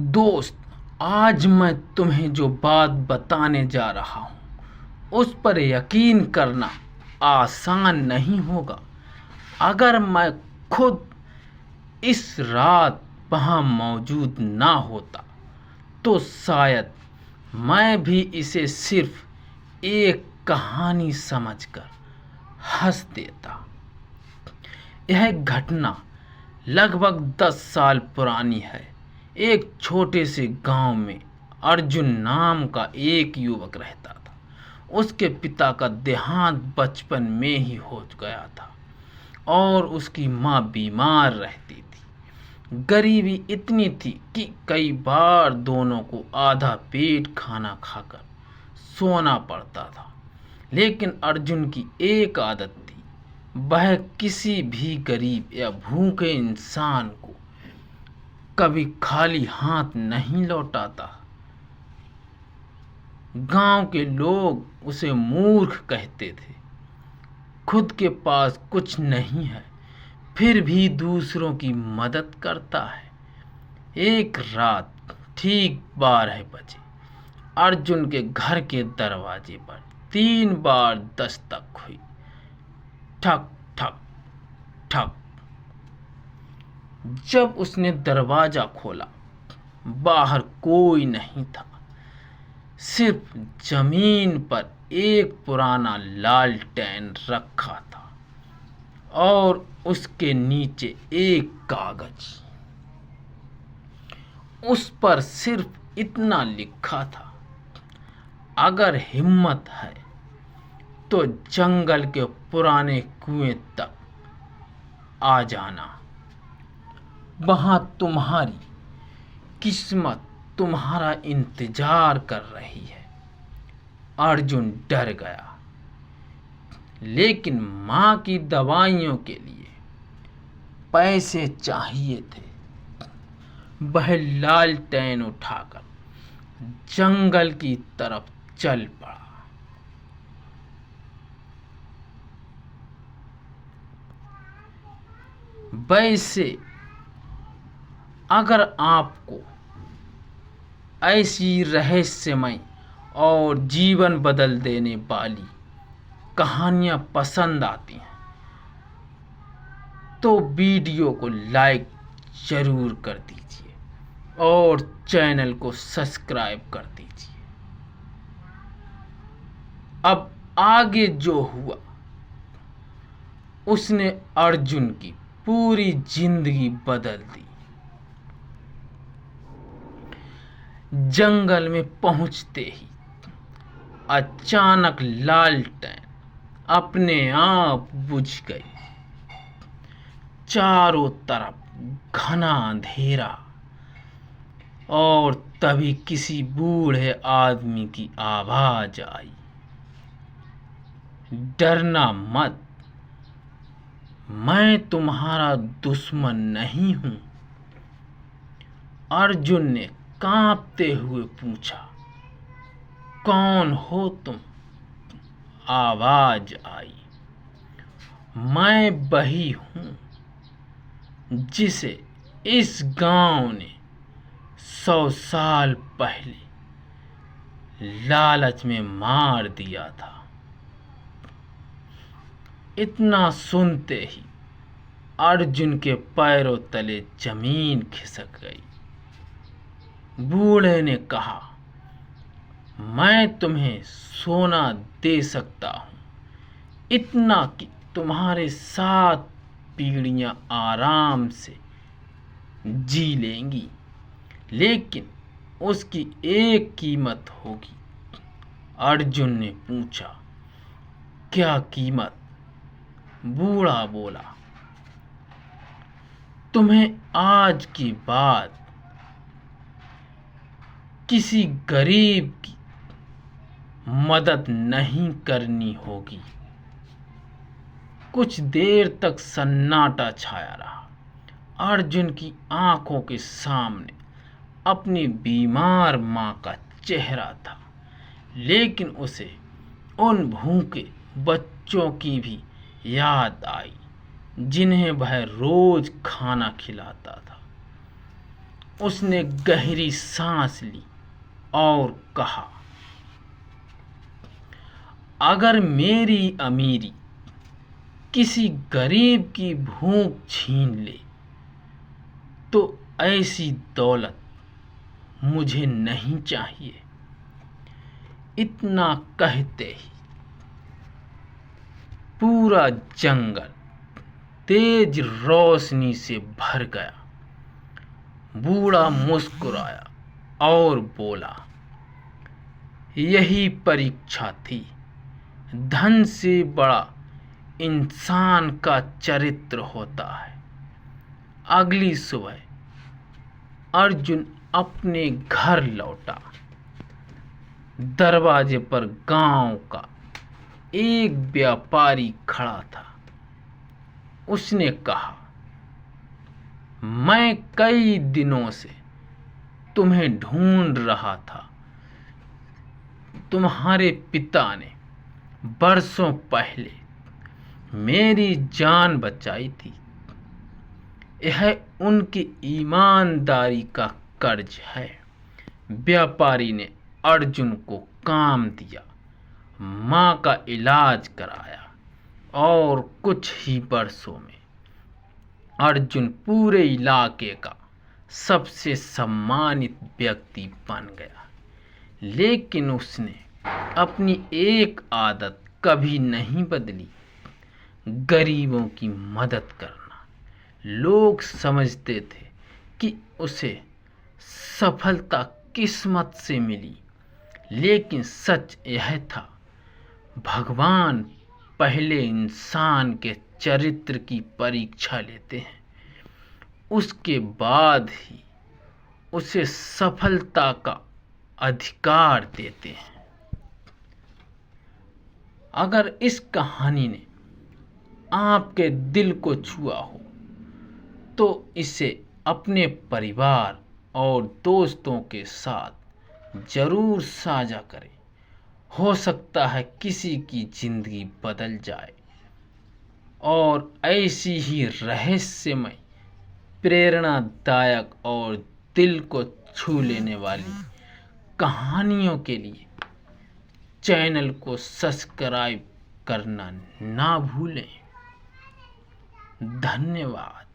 दोस्त, आज मैं तुम्हें जो बात बताने जा रहा हूँ उस पर यकीन करना आसान नहीं होगा। अगर मैं खुद इस रात वहाँ मौजूद ना होता तो शायद मैं भी इसे सिर्फ एक कहानी समझकर हंस देता। यह घटना लगभग 10 साल पुरानी है। एक छोटे से गांव में अर्जुन नाम का एक युवक रहता था। उसके पिता का देहांत बचपन में ही हो गया था और उसकी माँ बीमार रहती थी। गरीबी इतनी थी कि कई बार दोनों को आधा पेट खाना खाकर सोना पड़ता था। लेकिन अर्जुन की एक आदत थी, वह किसी भी गरीब या भूखे इंसान को कभी खाली हाथ नहीं लौटाता। गांव के लोग उसे मूर्ख कहते थे। खुद के पास कुछ नहीं है फिर भी दूसरों की मदद करता है। एक रात ठीक 12 बजे अर्जुन के घर के दरवाजे पर 3 बार दस्तक हुई। ठक ठक ठक। जब उसने दरवाजा खोला, बाहर कोई नहीं था। सिर्फ जमीन पर एक पुराना लालटेन रखा था और उसके नीचे एक कागज। उस पर सिर्फ इतना लिखा था, अगर हिम्मत है तो जंगल के पुराने कुएं तक आ जाना। वहां तुम्हारी किस्मत तुम्हारा इंतजार कर रही है। अर्जुन डर गया, लेकिन माँ की दवाइयों के लिए पैसे चाहिए थे। वह लालटेन उठाकर जंगल की तरफ चल पड़ा। वैसे अगर आपको ऐसी रहस्यमय और जीवन बदल देने वाली कहानियाँ पसंद आती हैं तो वीडियो को लाइक ज़रूर कर दीजिए और चैनल को सब्सक्राइब कर दीजिए। अब आगे जो हुआ उसने अर्जुन की पूरी जिंदगी बदल दी। जंगल में पहुंचते ही अचानक लालटेन अपने आप बुझ गई। चारों तरफ घना अंधेरा और तभी किसी बूढ़े आदमी की आवाज आई, डरना मत, मैं तुम्हारा दुश्मन नहीं हूं। अर्जुन ने कांपते हुए पूछा, कौन हो तुम? आवाज आई, मैं वही हूं जिसे इस गांव ने 100 साल पहले लालच में मार दिया था। इतना सुनते ही अर्जुन के पैरों तले जमीन खिसक गई। बूढ़े ने कहा, मैं तुम्हें सोना दे सकता हूं, इतना कि तुम्हारे 7 पीढ़ियां आराम से जी लेंगी, लेकिन उसकी एक कीमत होगी। अर्जुन ने पूछा, क्या कीमत? बूढ़ा बोला, तुम्हें आज के बाद किसी गरीब की मदद नहीं करनी होगी। कुछ देर तक सन्नाटा छाया रहा। अर्जुन की आंखों के सामने अपनी बीमार मां का चेहरा था, लेकिन उसे उन भूखे बच्चों की भी याद आई जिन्हें वह रोज खाना खिलाता था। उसने गहरी सांस ली और कहा, अगर मेरी अमीरी किसी गरीब की भूख छीन ले तो ऐसी दौलत मुझे नहीं चाहिए। इतना कहते ही पूरा जंगल तेज रोशनी से भर गया। बूढ़ा मुस्कुराया और बोला, यही परीक्षा थी। धन से बड़ा इंसान का चरित्र होता है। अगली सुबह अर्जुन अपने घर लौटा। दरवाजे पर गांव का एक व्यापारी खड़ा था। उसने कहा, मैं कई दिनों से तुम्हें ढूंढ रहा था। तुम्हारे पिता ने बरसों पहले मेरी जान बचाई थी। यह उनकी ईमानदारी का कर्ज है। व्यापारी ने अर्जुन को काम दिया, माँ का इलाज कराया और कुछ ही वर्षों में अर्जुन पूरे इलाके का सबसे सम्मानित व्यक्ति बन गया। लेकिन उसने अपनी एक आदत कभी नहीं बदली, गरीबों की मदद करना। लोग समझते थे कि उसे सफलता किस्मत से मिली, लेकिन सच यह था, भगवान पहले इंसान के चरित्र की परीक्षा लेते हैं, उसके बाद ही उसे सफलता का अधिकार देते हैं। अगर इस कहानी ने आपके दिल को छुआ हो तो इसे अपने परिवार और दोस्तों के साथ ज़रूर साझा करें। हो सकता है किसी की ज़िंदगी बदल जाए। और ऐसी ही रहस्यमय, प्रेरणादायक और दिल को छू लेने वाली कहानियों के लिए चैनल को सब्सक्राइब करना ना भूलें। धन्यवाद।